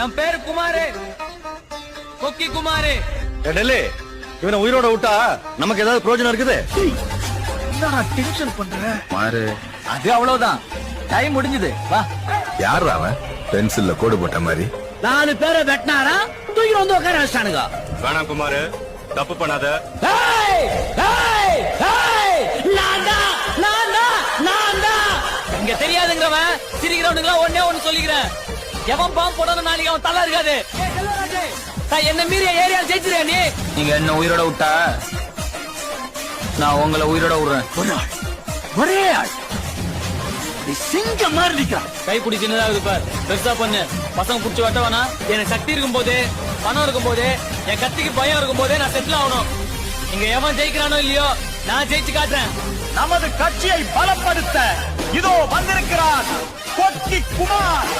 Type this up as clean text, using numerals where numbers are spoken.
என் பேரு குமாரு, கொக்கி குமாரு. டெல்லி, இவனை உயிரோட விட்டா நமக்கு ஏதாவது பிரயோஜனம் இருக்குது? என்னடா டென்ஷன் பண்ற? மாறு, அது அவ்வளவுதான், டைம் முடிஞ்சது. வா. யார் அவன் பென்சில்ல கோடு போட்ட மாதிரி? 4 பேரை வெட்டினாரா, தூக்கி வந்து உட்கார வச்சானுங்க. வேணாம் குமாரு, தப்பு பண்ணாத. இங்க தெரியாதுங்கிறவன் சிரிக்கிறவனுங்களா ஒன்னே ஒண்ணு சொல்லிக்கிறேன், எவன் பாம்பு போடணும் நாளைக்கு அவன் தலை இருக்காது. என்ன மீறிய ஏரியா ஜெயிச்சிருக்க நீ. நீங்க என்ன உயிரோட விட்டா நான் உங்களை உயிரோட விடுறேன். ஒரே ஆள் சிங்க மாதிரி நிக்கிறான். கைப்பிடி சின்னதாகுது பார், பெருசா பண்ணு. பசங்க புடிச்சு வெட்டவானா? எனக்கு சக்தி இருக்கும் போது, பணம் இருக்கும் போது, என் கத்திக்கு பயம் இருக்கும் போதே நான் செட்டில் ஆகணும். இங்க எவன் ஜெயிக்கிறானோ இல்லையோ, நான் ஜெயிச்சு காட்டுறேன். நமது கட்சியை பலப்படுத்த இதோ வந்திருக்கிறார் கொக்கி குமார்.